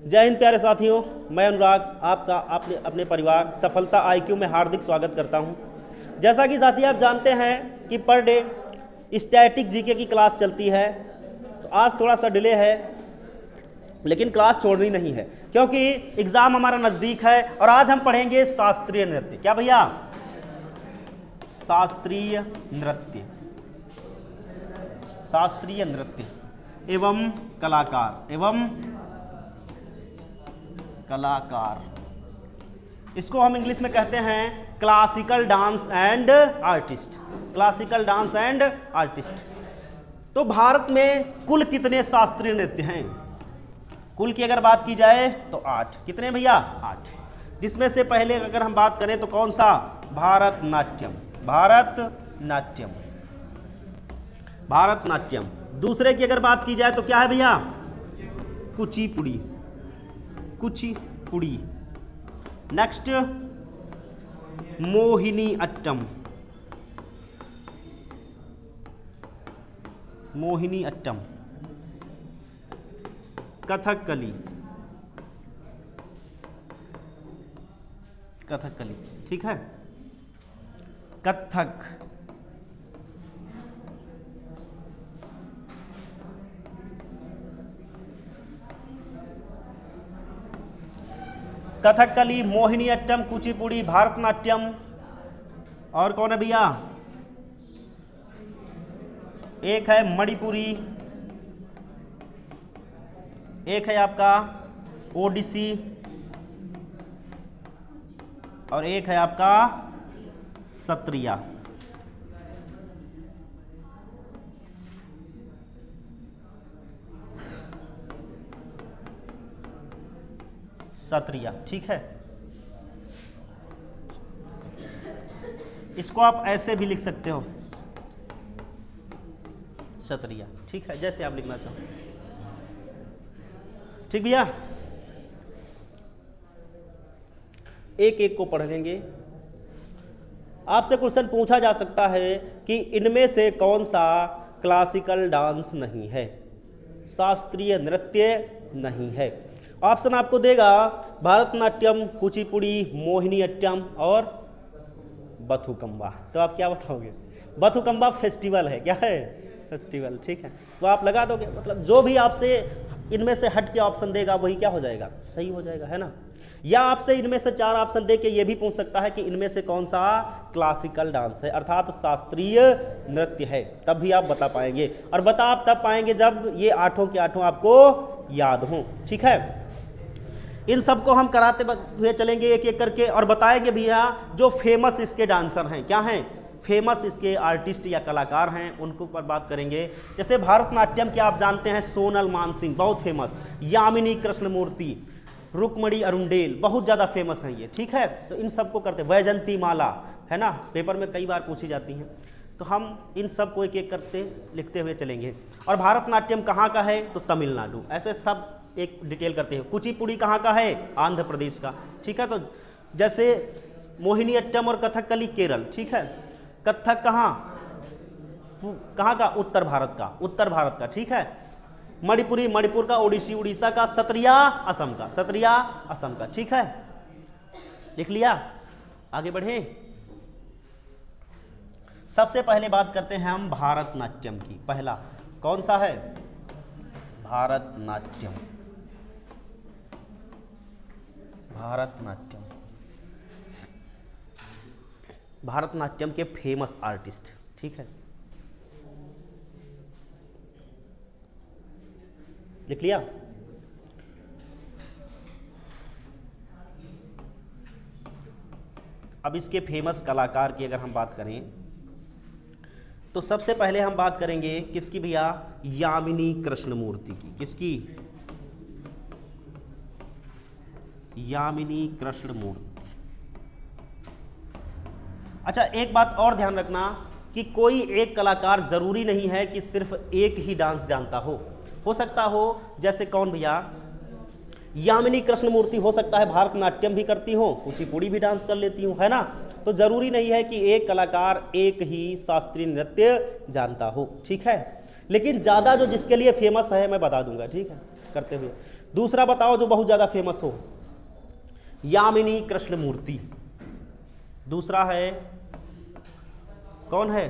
जय हिंद प्यारे साथियों, मैं अनुराग आपका अपने परिवार सफलता आईक्यू में हार्दिक स्वागत करता हूं। जैसा कि साथी आप जानते हैं कि पर डे स्टैटिक जीके की क्लास चलती है, तो आज थोड़ा सा डिले है, लेकिन क्लास छोड़नी नहीं है क्योंकि एग्ज़ाम हमारा नज़दीक है। और आज हम पढ़ेंगे शास्त्रीय नृत्य। क्या भैया? शास्त्रीय नृत्य, शास्त्रीय नृत्य एवं कलाकार। इसको हम इंग्लिश में कहते हैं classical dance and artist. Classical dance and artist. तो भारत में कुल कितने शास्त्रीय नृत्य हैं? कुल की अगर बात की जाए तो 8। कितने भैया? 8। जिसमें से पहले अगर हम बात करें तो कौन सा? भारतनाट्यम। भारतनाट्यम, भारतनाट्यम। दूसरे की अगर बात की जाए तो क्या है भैया? कुचिपुड़ी, कुचिपुड़ी। नेक्स्ट मोहिनी अट्टम, मोहिनी अट्टम। कथकली, कथकली। ठीक है, कथक। कथकली, मोहिनी अट्टम, कुचिपुड़ी, भारतनाट्यम। और कौन है भैया? एक है मणिपुरी, एक है आपका ओडिसी, और एक है आपका सत्रिया। सत्रिया, ठीक है। इसको आप ऐसे भी लिख सकते हो, सत्रिया। ठीक है, जैसे आप लिखना चाहो। ठीक भैया, एक एक को पढ़ लेंगे। आपसे क्वेश्चन पूछा जा सकता है कि इनमें से कौन सा क्लासिकल डांस नहीं है, शास्त्रीय नृत्य नहीं है। ऑप्शन आपको देगा भारतनाट्यम, कुचिपुड़ी, मोहिनीअट्टम और बथुकम्बा। तो आप क्या बताओगे? बथुकम्बा फेस्टिवल है। क्या है? फेस्टिवल। ठीक है, तो आप लगा दोगे। मतलब जो भी आपसे इनमें से हट के ऑप्शन देगा वही क्या हो जाएगा? सही हो जाएगा, है ना। या आपसे इनमें से 4 ऑप्शन दे के ये भी पूछ सकता है कि इनमें से कौन सा क्लासिकल डांस है, अर्थात शास्त्रीय नृत्य है। तब भी आप बता पाएंगे, और बता आप तब पाएंगे जब ये 8 के 8 आपको याद हों। ठीक है, इन सबको हम कराते हुए चलेंगे एक एक करके, और बताएंगे भैया जो फेमस इसके डांसर हैं। क्या हैं? फेमस इसके आर्टिस्ट या कलाकार हैं, उनको पर बात करेंगे। जैसे भारतनाट्यम के आप जानते हैं सोनल मानसिंह, बहुत फेमस। यामिनी कृष्णमूर्ति, रुक्मणी अरुंडेल, बहुत ज़्यादा फेमस हैं ये। ठीक है, तो इन सबको करते। वैजंती माला, है ना, पेपर में कई बार पूछी जाती हैं। तो हम इन सब को एक एक करते लिखते हुए चलेंगे। और भारतनाट्यम कहाँ का है? तो तमिलनाडु। ऐसे सब एक डिटेल करते हैं। कुचिपुड़ी कहाँ का है? आंध्र प्रदेश का। ठीक है, तो जैसे मोहिनीअट्टम और कथकली केरल। ठीक है, कथक कहाँ का? उत्तर भारत का, उत्तर भारत का। ठीक है, मणिपुरी मणिपुर का, ओडिसी उड़ीसा का, सत्रिया असम का, सत्रिया असम का। ठीक है, लिख लिया। आगे बढ़े। सबसे पहले बात करते हैं हम भारतनाट्यम की। पहला कौन सा है? भारतनाट्यम। भारतनाट्यम, भारतनाट्यम के फेमस आर्टिस्ट। ठीक है, लिख लिया। अब इसके फेमस कलाकार की अगर हम बात करें तो सबसे पहले हम बात करेंगे किसकी भैया? यामिनी कृष्णमूर्ति की। किसकी? यामिनी कृष्णमूर्ति। अच्छा, एक बात और ध्यान रखना कि कोई एक कलाकार जरूरी नहीं है कि सिर्फ एक ही डांस जानता हो सकता हो जैसे कौन भैया? यामिनी कृष्णमूर्ति हो सकता है भारतनाट्यम भी करती हो, कुचिपुड़ी भी डांस कर लेती हूँ, है ना। तो जरूरी नहीं है कि एक कलाकार एक ही शास्त्रीय नृत्य जानता हो, ठीक है। लेकिन ज़्यादा जो जिसके लिए फेमस है मैं बता दूंगा, ठीक है, करते हुए। दूसरा बताओ जो बहुत ज़्यादा फेमस हो। यामिनी कृष्णमूर्ति। दूसरा है कौन है?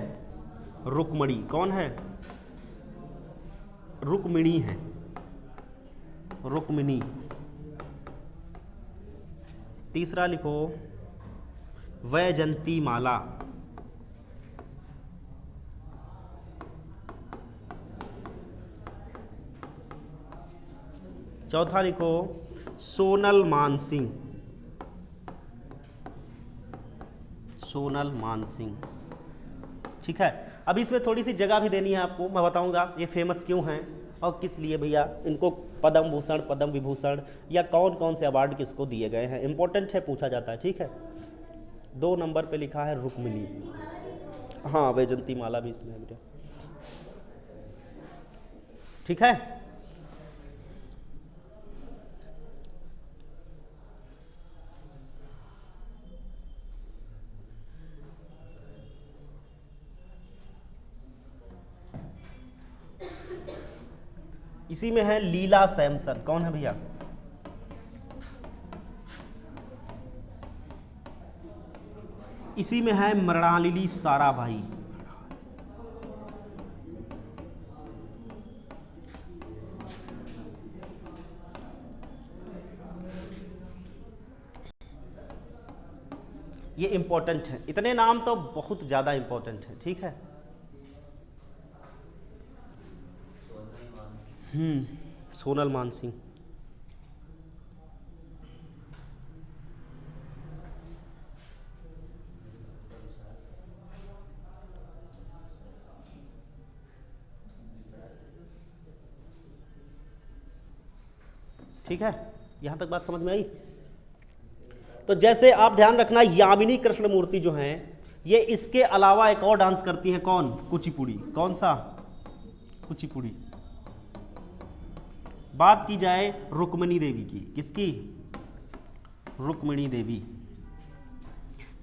रुक्मणी। कौन है? रुक्मिणी है, रुक्मिणी। तीसरा लिखो वैजंती माला। चौथा लिखो सोनल मानसिंह। सोनल मानसिंह। ठीक है। अब इसमें थोड़ी सी जगह भी देनी है आपको, मैं बताऊंगा ये फेमस क्यों हैं और किस लिए भैया इनको पद्म भूषण, पद्म विभूषण या कौन कौन से अवार्ड किसको दिए गए हैं। इंपॉर्टेंट है, पूछा जाता है। ठीक है। 2 नंबर पे लिखा है रुक्मिणी। हाँ, वैजंती माला भी इसमें है बेटा। ठीक है। इसी में है लीला सैमसन। कौन है भैया? इसी में है मृणालिनी साराभाई। ये इंपॉर्टेंट है, इतने नाम तो बहुत ज्यादा इंपॉर्टेंट है। ठीक है। सोनल मानसिंह। ठीक है, यहां तक बात समझ में आई? तो जैसे आप ध्यान रखना, यामिनी कृष्णमूर्ति जो हैं ये इसके अलावा एक और डांस करती हैं। कौन? कुचिपुड़ी। कौन सा? कुचिपुड़ी। बात की जाए रुक्मिणी देवी की, किसकी? रुक्मिणी देवी।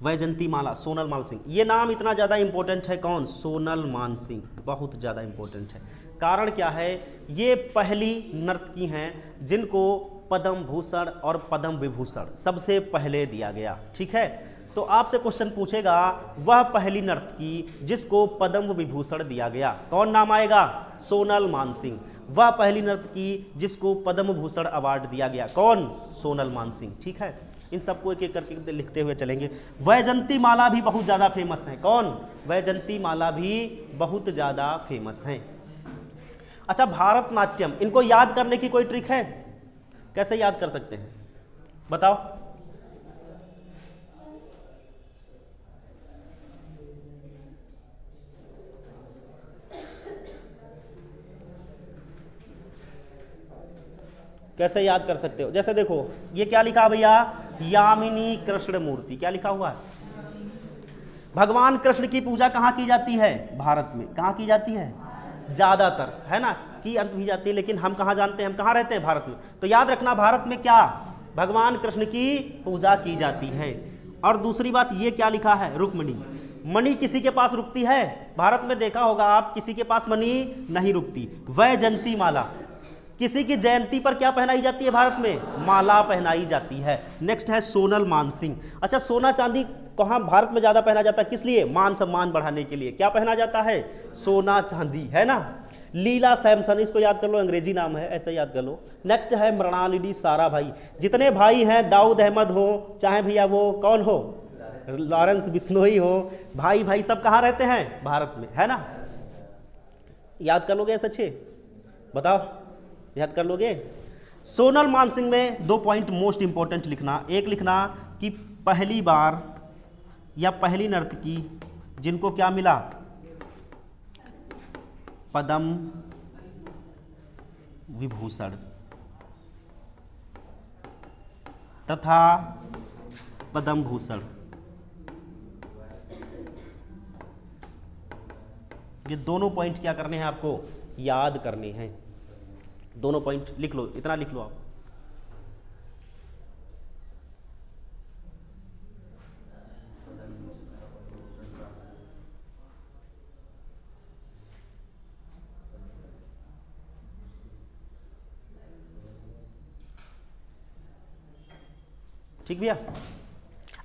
वैजंती माला, सोनल मानसिंह। ये नाम इतना ज़्यादा इंपॉर्टेंट है। कौन? सोनल मानसिंह, बहुत ज़्यादा इंपॉर्टेंट है। कारण क्या है? ये पहली नर्तकी हैं जिनको पद्म भूषण और पद्म विभूषण सबसे पहले दिया गया। ठीक है। तो आपसे क्वेश्चन पूछेगा वह पहली नर्तकी जिसको पद्म विभूषण दिया गया, कौन नाम आएगा? सोनल मानसिंह। वह पहली नर्तकी जिसको पद्म भूषण अवार्ड दिया गया, कौन? सोनल मानसिंह। ठीक है। इन सबको एक एक करके लिखते हुए चलेंगे। वैजंती माला भी बहुत ज़्यादा फेमस है। कौन? वैजंती माला भी बहुत ज़्यादा फेमस है। अच्छा, भारतनाट्यम, इनको याद करने की कोई ट्रिक है? कैसे याद कर सकते हैं बताओ? कैसे याद कर सकते हो? जैसे देखो, ये क्या लिखा भैया? यामिनी कृष्णमूर्ति। क्या लिखा हुआ है? भगवान कृष्ण की पूजा कहाँ की जाती है? भारत में। कहाँ की जाती है? ज़्यादातर, है ना, की अंत भी जाती है, लेकिन हम कहाँ जानते हैं? हम कहाँ रहते हैं? भारत में। तो याद रखना, भारत में क्या? भगवान कृष्ण की पूजा की जाती है। और दूसरी बात, ये क्या लिखा है? रुक्मिणी। मणि किसी के पास रुकती है? भारत में देखा होगा आप, किसी के पास मणि नहीं रुकती। वैजंती माला, किसी की जयंती पर क्या पहनाई जाती है भारत में? माला पहनाई जाती है। नेक्स्ट है सोनल मानसिंह। अच्छा, सोना चांदी कहाँ भारत में ज़्यादा पहना जाता है? किस लिए? मान सम्मान बढ़ाने के लिए। क्या पहना जाता है? सोना चांदी, है ना। लीला सैमसन, इसको याद कर लो, अंग्रेजी नाम है, ऐसे याद कर लो। नेक्स्ट है मृणालिनी साराभाई। जितने भाई हैं, दाऊद अहमद हो, चाहे भैया वो कौन हो, लॉरेंस बिश्नोई हो, भाई भाई सब कहाँ रहते हैं? भारत में, है ना। याद कर लोगे ऐसे अच्छे? बताओ, याद कर लोगे? सोनल मानसिंह में 2 पॉइंट मोस्ट इंपॉर्टेंट लिखना। एक लिखना कि पहली बार या पहली नर्तकी जिनको क्या मिला? पद्म विभूषण तथा पद्म भूषण। ये दोनों पॉइंट क्या करने हैं आपको? याद करने हैं। दोनों पॉइंट लिख लो, इतना लिख लो आप। ठीक भैया।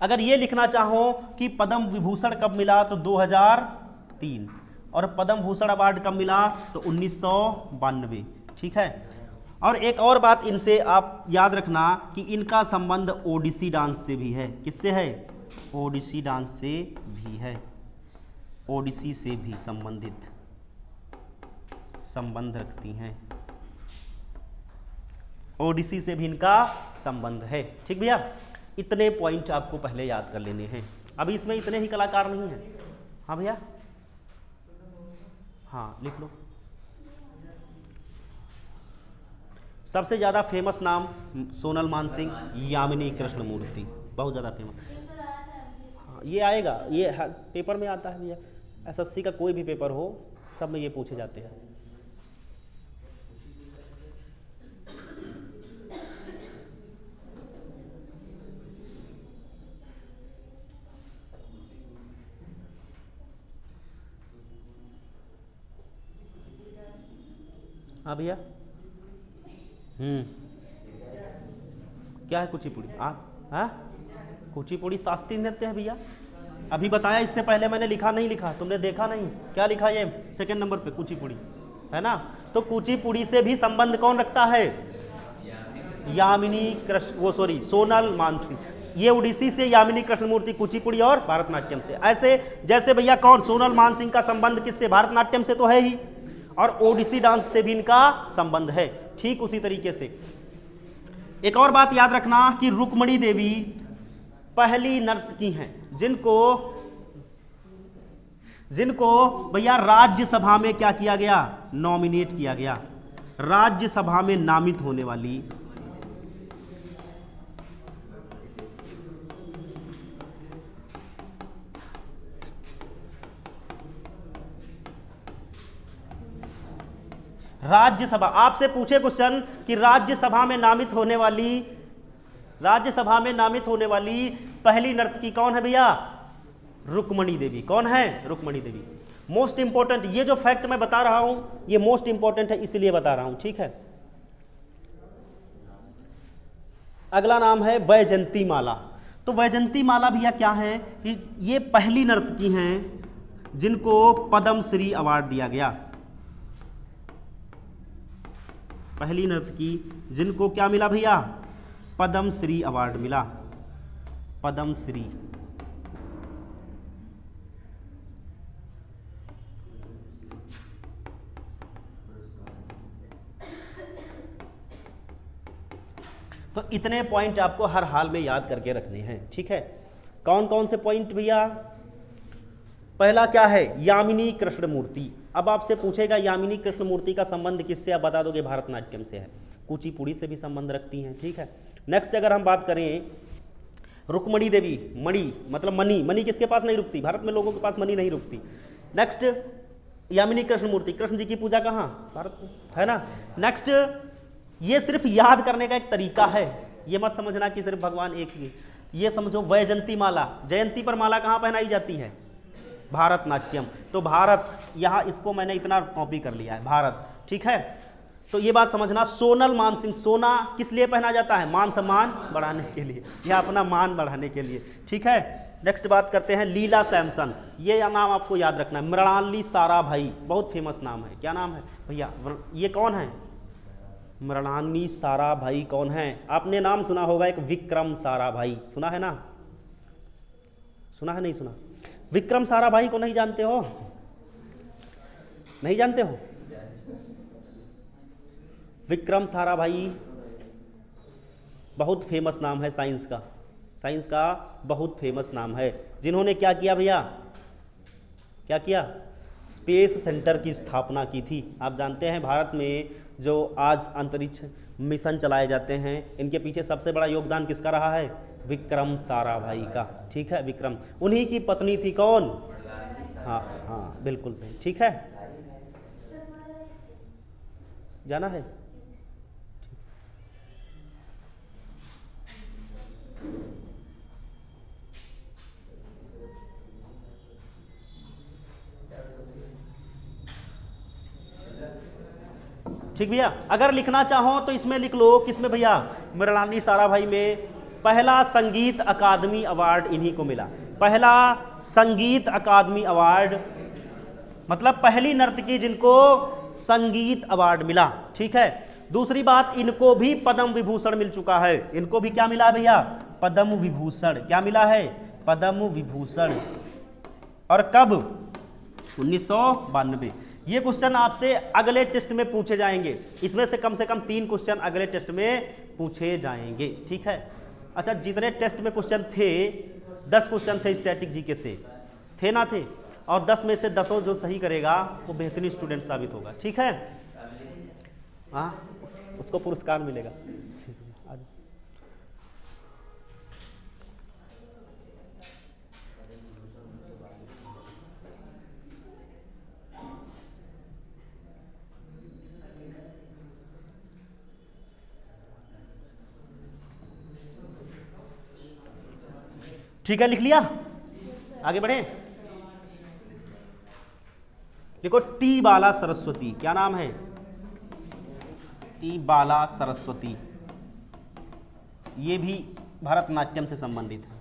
अगर ये लिखना चाहो कि पद्म विभूषण कब मिला तो 2003, और पद्म भूषण अवार्ड कब मिला तो 1992, ठीक है। और एक और बात इनसे आप याद रखना कि इनका संबंध ओडिसी डांस से भी है। किससे है? ओडिसी डांस से भी है, ओडिसी से भी संबंधित संबंध रखती हैं, ओडिसी से भी इनका संबंध है, ठीक भैया। इतने पॉइंट आपको पहले याद कर लेने हैं। अभी इसमें इतने ही कलाकार नहीं हैं। हाँ भैया, हाँ लिख लो। सबसे ज़्यादा फेमस नाम सोनल मानसिंह, यामिनी कृष्णमूर्ति, बहुत ज़्यादा फेमस। हाँ ये आएगा, ये पेपर में आता है भैया, एसएससी का कोई भी पेपर हो सब में ये पूछे जाते हैं। हाँ भैया, क्या है कुचिपुड़ी? हाँ कुचिपुड़ी शास्त्रीय नृत्य है भैया। अभी बताया, इससे पहले मैंने लिखा नहीं, लिखा तुमने देखा नहीं, क्या लिखा ये सेकंड नंबर पे कुचिपुड़ी है ना। तो कुचिपुड़ी से भी संबंध कौन रखता है? यामिनी कृष्ण, वो सॉरी सोनल मानसिंह। ये ओडिसी से, यामिनी कृष्णमूर्ति कुचिपुड़ी और भारतनाट्यम से। ऐसे जैसे भैया कौन, सोनल मानसिंह का संबंध किससे? भारतनाट्यम से तो है ही, और ओडिसी डांस से भी इनका संबंध है। ठीक उसी तरीके से एक और बात याद रखना कि रुक्मणी देवी पहली नर्तकी हैं जिनको भैया राज्यसभा में क्या किया गया? नॉमिनेट किया गया। राज्यसभा में नामित होने वाली राज्यसभा, आपसे पूछे क्वेश्चन कि राज्यसभा में नामित होने वाली पहली नर्तकी कौन है भैया? रुक्मणी देवी। कौन है? रुक्मणी देवी। मोस्ट इंपॉर्टेंट, ये जो फैक्ट मैं बता रहा हूं ये मोस्ट इंपॉर्टेंट है, इसलिए बता रहा हूं, ठीक है। अगला नाम है वैजंती माला। तो वैजंती माला भैया क्या है कि ये पहली नर्तकी हैं जिनको पद्म श्री अवार्ड दिया गया। पहली नर्तकी जिनको क्या मिला भैया? पद्म श्री अवार्ड मिला, पद्म श्री। तो इतने पॉइंट आपको हर हाल में याद करके रखने हैं, ठीक है। कौन कौन से पॉइंट भैया? पहला क्या है? यामिनी कृष्णमूर्ति। अब आपसे पूछेगा यामिनी कृष्णमूर्ति का संबंध किससे, आप बता दोगे भारतनाट्यम से है। कुचिपुड़ी से भी संबंध रखती हैं, ठीक है। नेक्स्ट अगर हम बात करें रुक्मणी देवी, मणि मतलब मणि, मणि किसके पास नहीं रुकती? भारत में लोगों के पास मणि नहीं रुकती। नेक्स्ट यामिनी कृष्णमूर्ति, कृष्ण जी की पूजा कहाँ? भारत में, है ना। नेक्स्ट ये सिर्फ याद करने का एक तरीका है, ये मत समझना कि सिर्फ भगवान एक ही। ये समझो वैजंती माला, जयंती पर माला कहाँ पहनाई जाती है? भारतनाट्यम। तो भारत, यहाँ इसको मैंने इतना कॉपी कर लिया है, भारत, ठीक है। तो ये बात समझना, सोनल मानसिंह, सोना किस लिए पहना जाता है? मान सम्मान बढ़ाने के लिए, या अपना मान बढ़ाने के लिए, ठीक है। नेक्स्ट बात करते हैं लीला सैमसन। ये नाम आपको याद रखना है। मृणालिनी साराभाई, बहुत फेमस नाम है। क्या नाम है भैया? ये कौन है? मृणालिनी साराभाई कौन है? आपने नाम सुना होगा एक विक्रम साराभाई, सुना है ना? सुना है नहीं सुना? विक्रम साराभाई को नहीं जानते हो? नहीं जानते हो? विक्रम साराभाई बहुत फेमस नाम है साइंस का, साइंस का बहुत फेमस नाम है। जिन्होंने क्या किया भैया? क्या किया? स्पेस सेंटर की स्थापना की थी। आप जानते हैं भारत में जो आज अंतरिक्ष मिशन चलाए जाते हैं, इनके पीछे सबसे बड़ा योगदान किसका रहा है? विक्रम साराभाई का, ठीक है। विक्रम, उन्हीं की पत्नी थी कौन? हाँ हाँ बिल्कुल सही, ठीक है। जाना है? ठीक भैया। अगर लिखना चाहो तो इसमें लिख लो, किसमें भैया? मृणालिनी साराभाई में पहला संगीत अकादमी अवार्ड इन्हीं को मिला। पहला संगीत अकादमी अवार्ड मतलब पहली नर्तकी जिनको संगीत अवार्ड मिला। ठीक है, दूसरी बात, इनको भी पद्म विभूषण मिल चुका है। इनको भी क्या मिला है भैया? पद्म विभूषण। क्या मिला है? पद्म विभूषण। और कब? 1992। ये क्वेश्चन आपसे अगले टेस्ट में पूछे जाएंगे। इसमें से कम 3 क्वेश्चन अगले टेस्ट में पूछे जाएंगे। ठीक है, अच्छा, जितने टेस्ट में क्वेश्चन थे 10 क्वेश्चन थे स्टैटिक जीके से, थे ना थे? और 10 में से 10 जो सही करेगा वो बेहतरीन स्टूडेंट साबित होगा। ठीक है, हाँ, उसको पुरस्कार मिलेगा। ठीक है, लिख लिया? आगे बढ़े। देखो, टी बाला सरस्वती, क्या नाम है? टी बाला सरस्वती। ये भी भरतनाट्यम से संबंधित है।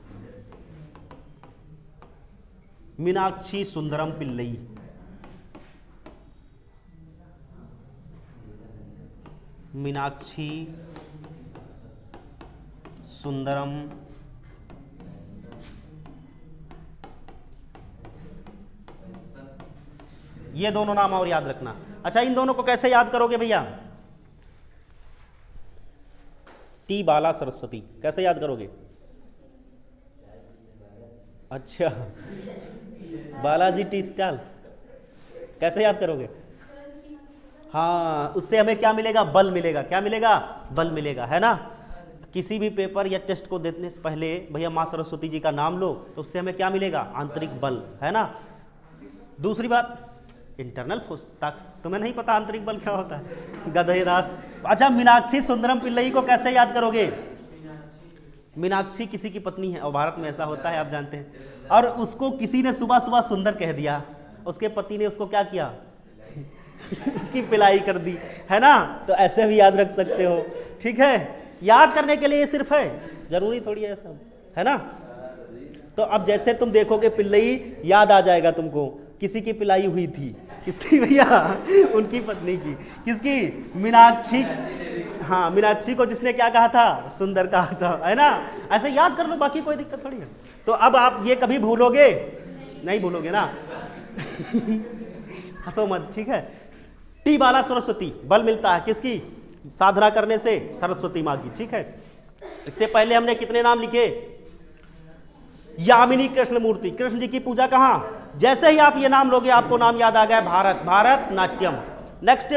मीनाक्षी सुंदरम पिल्लई, मीनाक्षी सुंदरम ये दोनों नाम और याद रखना। अच्छा, इन दोनों को कैसे याद करोगे भैया? टी बाला सरस्वती कैसे याद करोगे? अच्छा, बालाजी टी स्टॉल कैसे याद करोगे? हाँ, उससे हमें क्या मिलेगा? बल मिलेगा। क्या मिलेगा? बल मिलेगा, है ना? किसी भी पेपर या टेस्ट को देने से पहले भैया माँ सरस्वती जी का नाम लो, तो उससे हमें क्या मिलेगा? आंतरिक बल, है ना? दूसरी बात, इंटरनल पुस्तक, तुम्हें नहीं पता आंतरिक बल क्या होता है? गधेदास। अच्छा, मीनाक्षी सुंदरम पिल्लई को कैसे याद करोगे? मीनाक्षी किसी की पत्नी है और भारत में ऐसा होता है, आप जानते हैं। और उसको किसी ने सुबह सुबह सुंदर कह दिया, उसके पति ने उसको क्या किया? उसकी पिलाई कर दी, है ना? तो ऐसे भी याद रख सकते हो। ठीक है, याद करने के लिए ये सिर्फ है, जरूरी थोड़ी है सब, है ना? तो अब जैसे तुम देखोगे पिल्लई, याद आ जाएगा तुमको। किसी की पिलाई हुई थी, किसकी भैया? उनकी पत्नी की। किसकी? मीनाक्षी। हाँ, मीनाक्षी को जिसने क्या कहा था? सुंदर कहा था, है ना? ऐसे याद कर लो, बाकी कोई दिक्कत थोड़ी है। तो अब आप ये कभी भूलोगे नहीं? भूलोगे ना? हंसो मत, ठीक है। टी बाला सरस्वती, बल मिलता है किसकी? साधना करने से, सरस्वती माँ की। ठीक है, इससे पहले हमने कितने नाम लिखे? यामिनी कृष्णमूर्ति, कृष्ण जी की पूजा कहाँ? जैसे ही आप ये नाम लोगे आपको नाम याद आ गया, भारत, भारतनाट्यम। नेक्स्ट,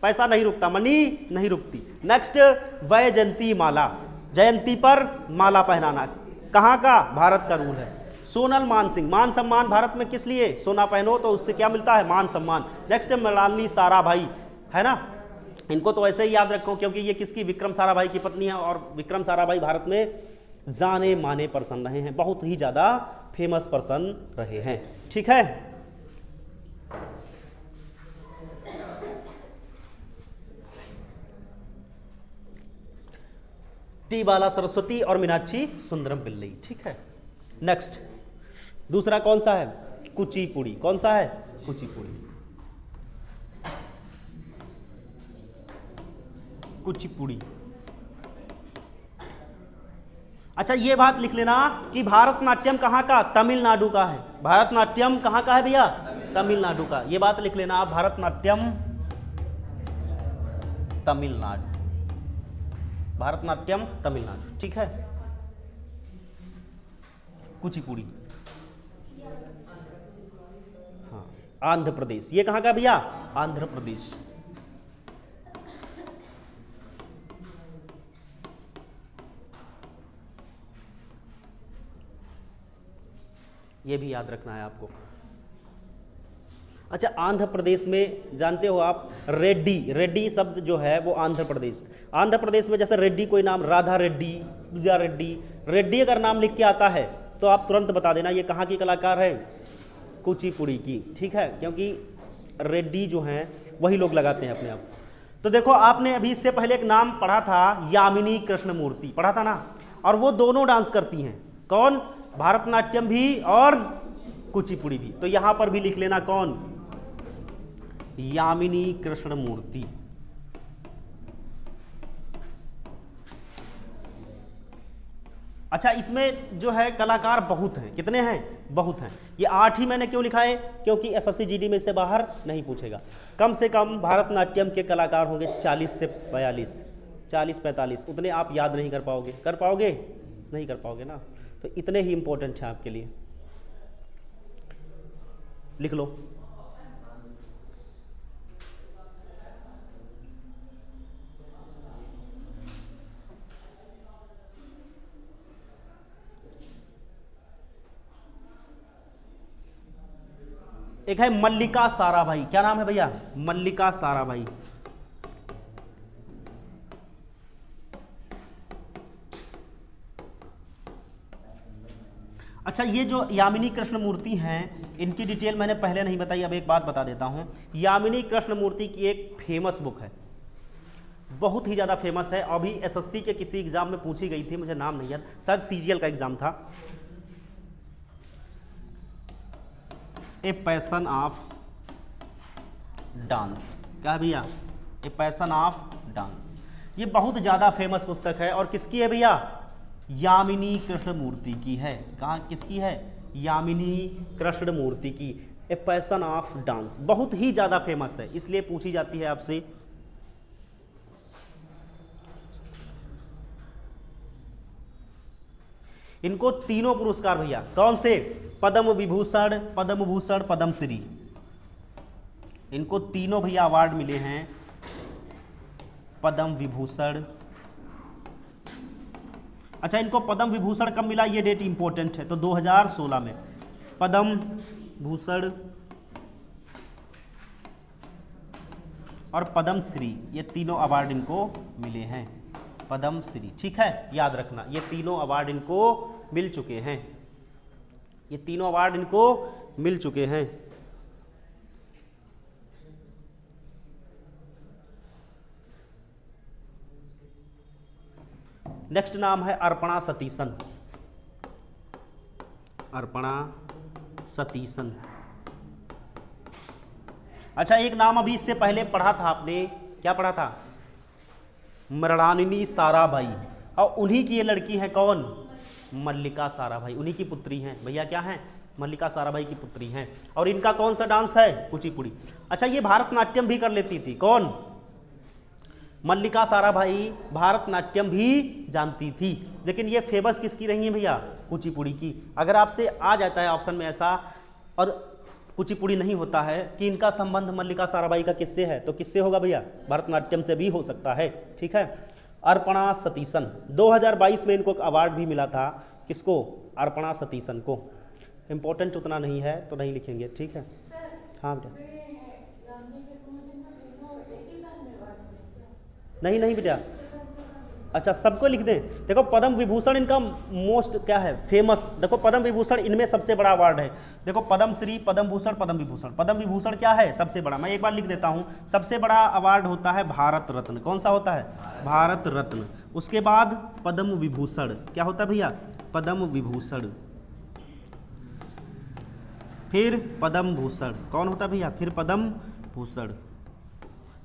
पैसा नहीं रुकता, मनी नहीं रुकती। नेक्स्ट, वैजयंती माला, जयंती पर माला पहनाना, कहाँ का? भारत का रूल है। सोनल मान सिंह, मान सम्मान भारत में किस लिए? सोना पहनो तो उससे क्या मिलता है? मान सम्मान। नेक्स्ट, मृणालिनी साराभाई, है ना? इनको तो ऐसे ही याद रखो क्योंकि ये किसकी? विक्रम साराभाई की पत्नी है। और विक्रम साराभाई भारत में जाने माने पर्सन रहे हैं, बहुत ही ज्यादा फेमस पर्सन रहे हैं। ठीक है, टी बाला सरस्वती और मीनाक्षी सुंदरम पिल्लई। ठीक है, नेक्स्ट दूसरा कौन सा है? कुचिपुड़ी। कौन सा है? कुचिपुड़ी। कुचिपुड़ी। अच्छा, ये बात लिख लेना कि भारतनाट्यम कहाँ का? तमिलनाडु का है। भारतनाट्यम कहाँ का है भैया? तमिलनाडु का। ये बात लिख लेना आप, भारतनाट्यम तमिलनाडु, भारतनाट्यम तमिलनाडु। ठीक है, कुचिपुड़ी, हाँ, आंध्र प्रदेश। ये कहाँ का भैया? आंध्र प्रदेश। ये भी याद रखना है आपको। अच्छा, आंध्र प्रदेश में जानते हो आप, रेड्डी, रेड्डी शब्द जो है वो आंध्र प्रदेश में जैसे रेड्डी कोई नाम, राधा रेड्डी, पूजा रेड्डी, रेड्डी अगर नाम लिख के आता है तो आप तुरंत बता देना ये कहाँ की कलाकार है? कुचिपुड़ी की। ठीक है, क्योंकि रेड्डी जो हैं वही लोग लगाते हैं अपने आप। तो देखो, आपने अभी इससे पहले एक नाम पढ़ा था, यामिनी कृष्णमूर्ति, पढ़ा था ना? और वो दोनों डांस करती हैं। कौन? भारतनाट्यम भी और कुचिपुड़ी भी। तो यहां पर भी लिख लेना कौन? यामिनी कृष्णमूर्ति। अच्छा, इसमें जो है कलाकार बहुत हैं। कितने हैं? बहुत हैं। ये 8 ही मैंने क्यों लिखा है? क्योंकि एसएससी जीडी में से बाहर नहीं पूछेगा। कम से कम भारतनाट्यम के कलाकार होंगे 40 से 42, 40-45। उतने आप याद नहीं कर पाओगे। कर पाओगे? नहीं कर पाओगे ना। तो इतने ही इंपॉर्टेंट हैं आपके लिए, लिख लो। एक है मल्लिका साराभाई। क्या नाम है भैया? मल्लिका साराभाई। अच्छा, ये जो यामिनी कृष्णमूर्ति हैं, इनकी डिटेल मैंने पहले नहीं बताई, अब एक बात बता देता हूं। यामिनी कृष्णमूर्ति की एक फेमस बुक है, बहुत ही ज़्यादा फेमस है। अभी एसएससी के किसी एग्जाम में पूछी गई थी, मुझे नाम नहीं याद, शायद सीजीएल का एग्जाम था। A passion of dance. क्या भैया? A passion of dance. ये बहुत ज़्यादा फेमस पुस्तक है और किसकी है भैया? यामिनी कृष्णमूर्ति की है। कहाँ किसकी है? यामिनी कृष्णमूर्ति की। ए पैशन ऑफ डांस बहुत ही ज़्यादा फेमस है, इसलिए पूछी जाती है आपसे। इनको तीनों पुरस्कार भैया, कौन से? पद्म विभूषण, पद्म भूषण, पद्मश्री। इनको तीनों भैया अवार्ड मिले हैं। पद्म विभूषण। अच्छा, इनको पद्म विभूषण कब मिला? ये डेट इंपॉर्टेंट है। तो 2016 में पद्म भूषण और पद्मश्री, ये तीनों अवार्ड इनको मिले हैं। पद्मश्री, ठीक है, याद रखना, ये तीनों अवार्ड इनको मिल चुके हैं। ये तीनों अवार्ड इनको मिल चुके हैं। नेक्स्ट नाम है अर्पणा सतीशन। अर्पणा सतीशन। अच्छा, एक नाम अभी इससे पहले पढ़ा था आपने, क्या पढ़ा था? मृणालिनी साराभाई। और उन्हीं की ये लड़की है, कौन? मल्लिका साराभाई। उन्हीं की पुत्री हैं भैया। क्या हैं? मल्लिका साराभाई की पुत्री हैं। और इनका कौन सा डांस है? कुचिपुड़ी। अच्छा, ये भारतनाट्यम भी कर लेती थी। कौन? मल्लिका साराभाई भारतनाट्यम भी जानती थी, लेकिन ये फेमस किसकी रही है भैया? कुचिपुड़ी की। अगर आपसे आ जाता है ऑप्शन में ऐसा और कुचिपुड़ी नहीं होता है कि इनका संबंध मल्लिका साराभाई का किससे है, तो किससे होगा भैया? भरतनाट्यम से भी हो सकता है। ठीक है। अर्पणा सतीशन 2022 में इनको एक अवार्ड भी मिला था। किसको? अर्पणा सतीशन को। इम्पोर्टेंट उतना नहीं है तो नहीं लिखेंगे। ठीक है। हाँ बेटा। नहीं नहीं बेटा, अच्छा सबको लिख दें। देखो पद्म विभूषण इनका मोस्ट क्या है? फेमस। देखो पद्म विभूषण इनमें सबसे बड़ा अवार्ड है। देखो पद्मश्री, पद्म भूषण, पद्म विभूषण। पद्म विभूषण क्या है? सबसे बड़ा। मैं एक बार लिख देता हूँ। सबसे बड़ा अवार्ड होता है भारत रत्न। कौन सा होता है? भारत रत्न। उसके बाद पद्म विभूषण। क्या होता है भैया? पद्म विभूषण। फिर पद्म भूषण। कौन होता है भैया? फिर पद्म भूषण।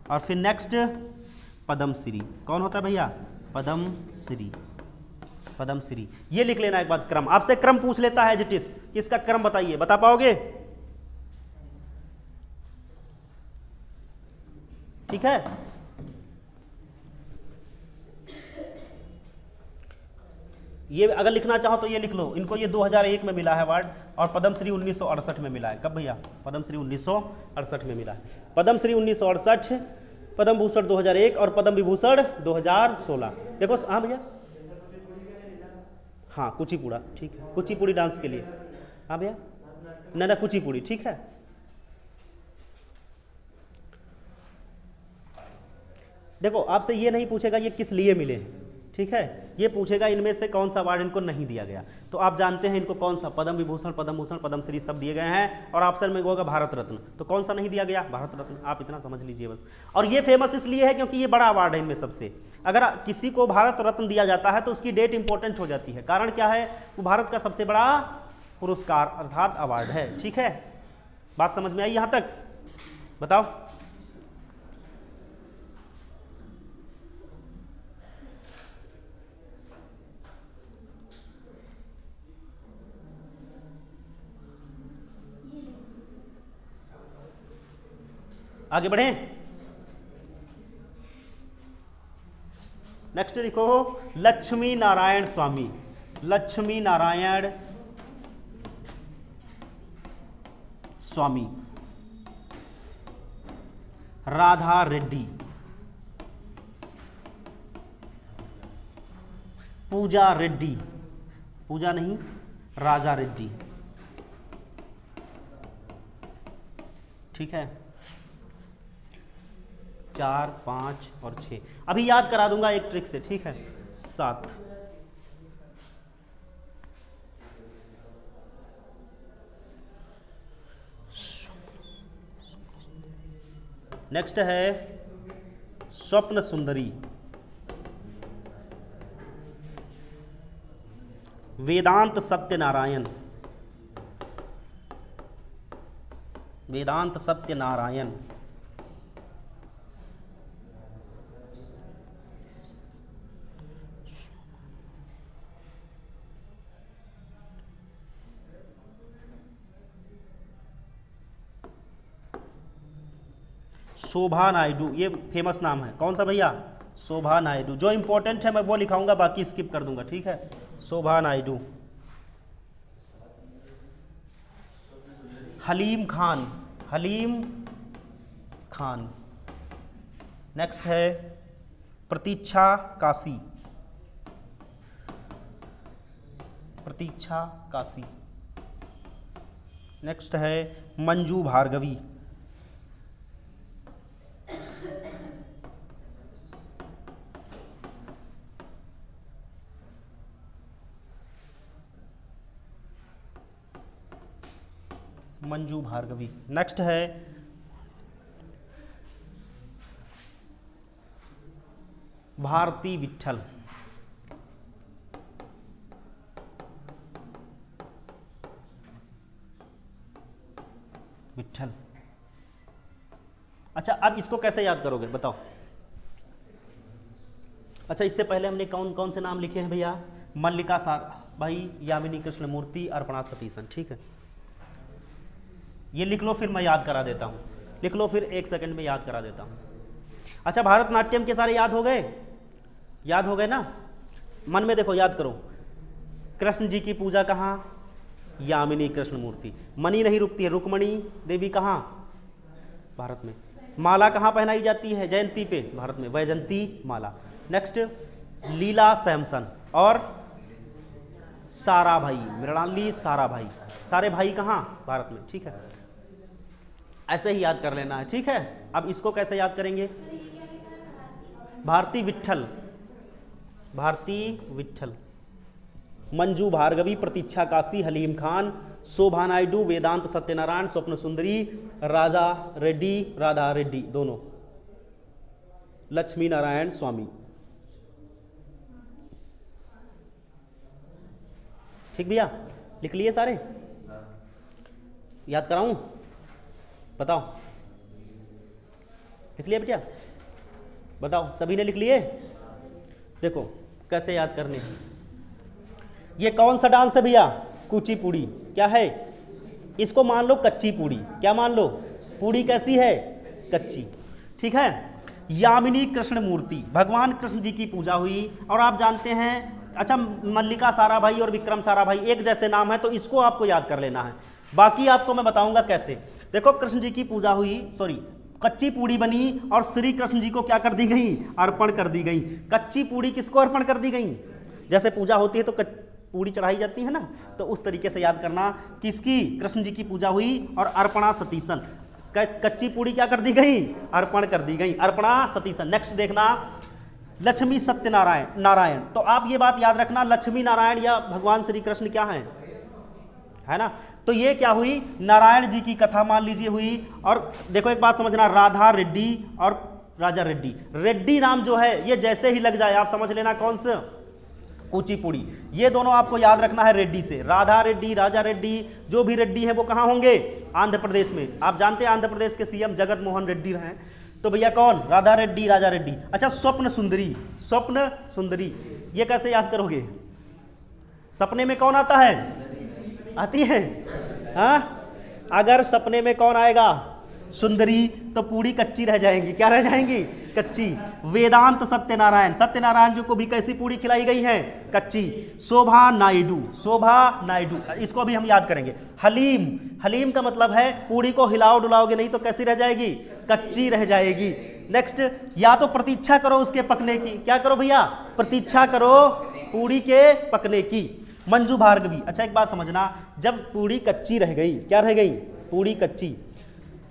और फिर नेक्स्ट पद्मश्री। कौन होता है भैया? पद्मश्री। पद्मश्री। ये लिख लेना एक बार क्रम। आपसे क्रम पूछ लेता है जिटिस, इसका क्रम बताइए, बता पाओगे? ठीक है। ये अगर लिखना चाहो तो ये लिख लो। इनको ये 2001 में मिला है अवार्ड और पद्मश्री 1968 में मिला है। कब भैया? पद्मश्री 1968 में मिला है। पद्मश्री 1968, पद्म भूषण 2001 और पद्म विभूषण 2016। देखो हाँ भैया, हाँ कुचिपुड़ा। ठीक है, कुचिपुड़ी डांस के लिए। हाँ भैया, ना कुचिपुड़ी। ठीक है। देखो आपसे ये नहीं पूछेगा ये किस लिए मिले हैं, ठीक है, ये पूछेगा इनमें से कौन सा अवार्ड इनको नहीं दिया गया। तो आप जानते हैं इनको कौन सा, पद्म विभूषण, पद्म भूषण, पद्मश्री सब दिए गए हैं, और ऑप्शन में होगा भारत रत्न। तो कौन सा नहीं दिया गया? भारत रत्न। आप इतना समझ लीजिए बस। और ये फेमस इसलिए है क्योंकि ये बड़ा अवार्ड है इनमें सबसे। अगर किसी को भारत रत्न दिया जाता है तो उसकी डेट इंपॉर्टेंट हो जाती है। कारण क्या है? वो भारत का सबसे बड़ा पुरस्कार अर्थात अवार्ड है। ठीक है, बात समझ में आई यहाँ तक? बताओ। आगे बढ़े। नेक्स्ट लिखो लक्ष्मी नारायण स्वामी, लक्ष्मी नारायण स्वामी, राधा रेड्डी, पूजा रेड्डी, पूजा नहीं राजा रेड्डी। ठीक है, 4, 5 और 6 अभी याद करा दूंगा एक ट्रिक से। ठीक है, 7। नेक्स्ट है स्वप्न सुंदरी, वेदांत सत्यनारायण, वेदांत सत्यनारायण, शोभा नायडू। ये फेमस नाम है, कौन सा भैया? शोभा नायडू। जो इंपॉर्टेंट है मैं वो लिखाऊंगा, बाकी स्किप कर दूंगा। ठीक है, शोभा नायडू। हलीम खान, हलीम खान। नेक्स्ट है प्रतीक्षा काशी, प्रतीक्षा काशी। नेक्स्ट है मंजू भार्गवी, मंजू भार्गवी। नेक्स्ट है भारती विट्ठल, विट्ठल। अच्छा, अब इसको कैसे याद करोगे बताओ? अच्छा, इससे पहले हमने कौन कौन से नाम लिखे हैं भैया? मल्लिका साराभाई, यामिनी कृष्णमूर्ति, अर्पणा सतीशन। ठीक है, ये लिख लो, फिर मैं याद करा देता हूँ। लिख लो, फिर 1 सेकंड में याद करा देता हूँ। अच्छा, भारतनाट्यम के सारे याद हो गए? याद हो गए ना? मन में देखो, याद करो। कृष्ण जी की पूजा कहाँ? यामिनी कृष्णमूर्ति। मणि नहीं रुकती है, रुक्मणी देवी कहाँ? भारत में। माला कहाँ पहनाई जाती है? जयंती पे, भारत में वैजंती माला। नेक्स्ट लीला सैमसन और साराभाई, मृणाली साराभाई। सारे भाई कहाँ? भारत में। ठीक है, ऐसे ही याद कर लेना है। ठीक है, अब इसको कैसे याद करेंगे? भारती विट्ठल, भारती विट्ठल, मंजू भार्गवी, प्रतीक्षा काशी, हलीम खान, शोभा नायडू, वेदांत सत्यनारायण, स्वप्न सुंदरी, राजा रेड्डी, राधा रेड्डी दोनों, लक्ष्मी नारायण स्वामी। ठीक भैया, लिख लिए सारे? याद कराऊं? बताओ, लिख लिया बेटा? बताओ, सभी ने लिख लिए? देखो कैसे याद करने हैं। ये कौन सा डांस है भैया? कुचिपुड़ी। क्या है? इसको मान लो कच्ची पूड़ी। क्या मान लो? पूड़ी कैसी है? कच्ची। ठीक है, यामिनी कृष्ण मूर्ति, भगवान कृष्ण जी की पूजा हुई। और आप जानते हैं, अच्छा, मल्लिका साराभाई और विक्रम साराभाई एक जैसे नाम है, तो इसको आपको याद कर लेना है। बाकी आपको मैं बताऊंगा कैसे। देखो, कृष्ण जी की पूजा हुई, सॉरी, कच्ची पूड़ी बनी और श्री कृष्ण जी को क्या कर दी गई? अर्पण कर दी गई। कच्ची पूड़ी किसको अर्पण कर दी गई? जैसे पूजा होती है तो पूड़ी चढ़ाई जाती है ना, तो उस तरीके से याद करना। किसकी? कृष्ण जी की पूजा हुई और अर्पणा सतीशन, कच्ची पूड़ी क्या कर दी गई? अर्पण कर दी गई, अर्पणा सतीशन। नेक्स्ट देखना, लक्ष्मी सत्यनारायण नारायण। तो आप ये बात याद रखना, लक्ष्मी नारायण या भगवान श्री कृष्ण क्या हैं, है ना। तो ये क्या हुई, नारायण जी की कथा मान लीजिए हुई। और देखो एक बात समझना, राधा रेड्डी और राजा रेड्डी, रेड्डी नाम जो है ये जैसे ही लग जाए आप समझ लेना कौन सा, कुचिपुड़ी। ये दोनों आपको याद रखना है रेड्डी से। राधा रेड्डी, राजा रेड्डी, जो भी रेड्डी है वो कहाँ होंगे, आंध्र प्रदेश में। आप जानते हैं आंध्र प्रदेश के सीएम जगत मोहन रेड्डी रहे, तो भैया कौन, राधा रेड्डी, राजा रेड्डी। अच्छा, स्वप्न सुंदरी, स्वप्न सुंदरी ये कैसे याद करोगे, सपने में कौन आता है, आती है, हाँ। अगर सपने में कौन आएगा, सुंदरी, तो पूरी कच्ची रह जाएंगी, क्या रह जाएंगी, कच्ची। वेदांत सत्यनारायण, सत्यनारायण जी को भी कैसी पूरी खिलाई गई है, कच्ची। शोभा नायडू, शोभा नायडू, इसको भी हम याद करेंगे। हलीम, हलीम का मतलब है पूरी को हिलाओ डुलाओगे नहीं तो कैसी रह जाएगी, कच्ची रह जाएगी। नेक्स्ट, या तो प्रतीक्षा करो उसके पकने की, क्या करो भैया, प्रतीक्षा करो पूरी के पकने की। मंजू भार्गवी, अच्छा एक बात समझना, जब पूरी कच्ची रह गई, क्या रह गई, पूरी कच्ची,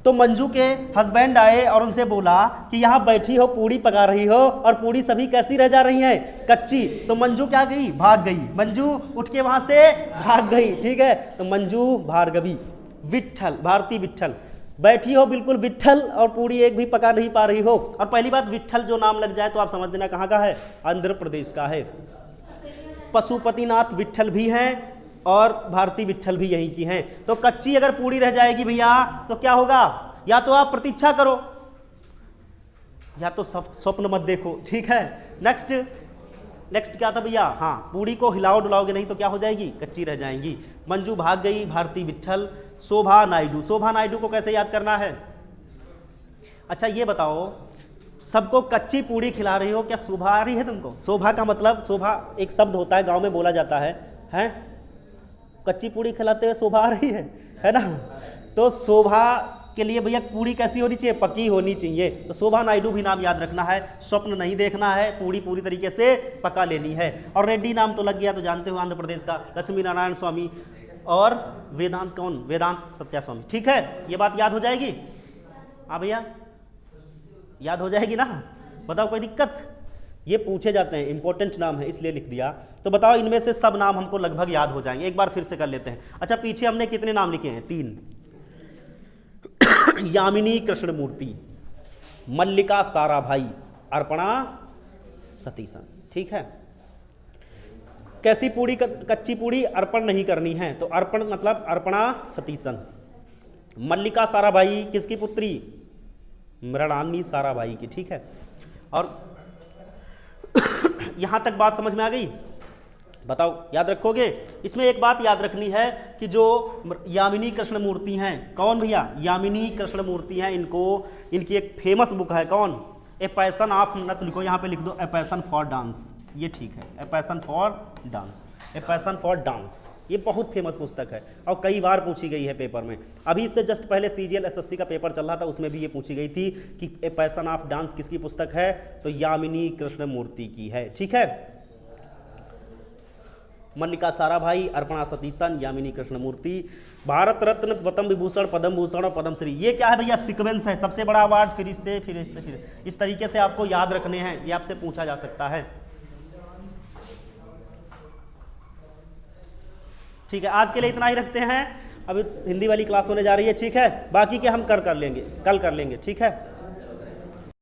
तो मंजू के हस्बैंड आए और उनसे बोला कि यहाँ बैठी हो, पूरी पका रही हो और पूरी सभी कैसी रह जा रही हैं, कच्ची। तो मंजू क्या गई, भाग गई, मंजू उठ के वहां से भाग गई, ठीक है। तो मंजू भार्गवी। विट्ठल, भारती विट्ठल, बैठी हो बिल्कुल विट्ठल और पूरी एक भी पका नहीं पा रही हो। और पहली बात, विट्ठल जो नाम लग जाए तो आप समझ देना कहाँ का है, आंध्र प्रदेश का है। पशुपतिनाथ विट्ठल भी हैं और भारती विट्ठल भी यहीं की हैं। तो कच्ची अगर पूरी रह जाएगी भैया तो क्या होगा, या तो आप प्रतीक्षा करो या तो स्वप्न मत देखो, ठीक है। नेक्स्ट, नेक्स्ट क्या था भैया, हाँ, पूरी को हिलाओ डुलाओगे नहीं तो क्या हो जाएगी, कच्ची रह जाएंगी। मंजू भाग गई, भारती विट्ठल। शोभा नायडू, शोभा नायडू को कैसे याद करना है, अच्छा ये बताओ, सबको कच्ची पूड़ी खिला रही हो, क्या शोभा आ रही है तुमको। शोभा का मतलब, शोभा एक शब्द होता है, गांव में बोला जाता है कच्ची पूड़ी खिलाते हुए शोभा आ रही है ना। तो शोभा के लिए भैया पूड़ी कैसी होनी चाहिए, पकी होनी चाहिए। तो शोभा नायडू भी नाम याद रखना है, स्वप्न नहीं देखना है, पूड़ी पूरी तरीके से पका लेनी है। और रेड्डी नाम तो लग गया, तो जानते हो आंध्र प्रदेश का, लक्ष्मी नारायण स्वामी। और वेदांत कौन, वेदांत सत्या स्वामी, ठीक है। ये बात याद हो जाएगी, हाँ भैया याद हो जाएगी ना, बताओ कोई दिक्कत। ये पूछे जाते हैं, इंपॉर्टेंट नाम है इसलिए लिख दिया। तो बताओ इनमें से सब नाम हमको लगभग याद हो जाएंगे, एक बार फिर से कर लेते हैं। अच्छा, पीछे हमने कितने नाम लिखे हैं, 3। यामिनी कृष्णमूर्ति, मल्लिका साराभाई, अर्पणा सतीशन, ठीक है। कैसी पूड़ी, कच्ची पूड़ी अर्पण नहीं करनी है, तो अर्पण मतलब अर्पणा सतीशन। मल्लिका साराभाई किसकी पुत्री, मृणालिनी साराभाई की, ठीक है। और यहां तक बात समझ में आ गई, बताओ याद रखोगे। इसमें एक बात याद रखनी है कि जो यामिनी कृष्णमूर्ति हैं, कौन भैया, यामिनी कृष्णमूर्ति हैं, इनकी एक फेमस बुक है, कौन, ए पैशन ऑफ, नत लिखो यहाँ पे लिख दो, ए पैशन फॉर डांस, ये ठीक है, a passion for dance, a passion for dance, ये बहुत फेमस पुस्तक है और कई बार पूछी गई है पेपर में। अभी इससे जस्ट पहले सीजीएल एसएससी का पेपर चल रहा था, उसमें भी ये पूछी गई थी कि ए पैशन ऑफ डांस किसकी पुस्तक है, तो यामिनी कृष्णमूर्ति की है, ठीक है। मल्लिका साराभाई, अर्पणा सतीशन, यामिनी कृष्णमूर्ति। भारत रत्न, पद्म विभूषण, पद्म भूषण और पद्मश्री, ये क्या है भैया, सीक्वेंस है, सबसे बड़ा अवार्ड, फिर इससे फिर इससे फिर इस तरीके से आपको याद रखने हैं, ये आपसे पूछा जा सकता है, ठीक है। आज के लिए इतना ही रखते हैं, अभी हिंदी वाली क्लास होने जा रही है, ठीक है। बाकी के हम कल कर लेंगे, ठीक है।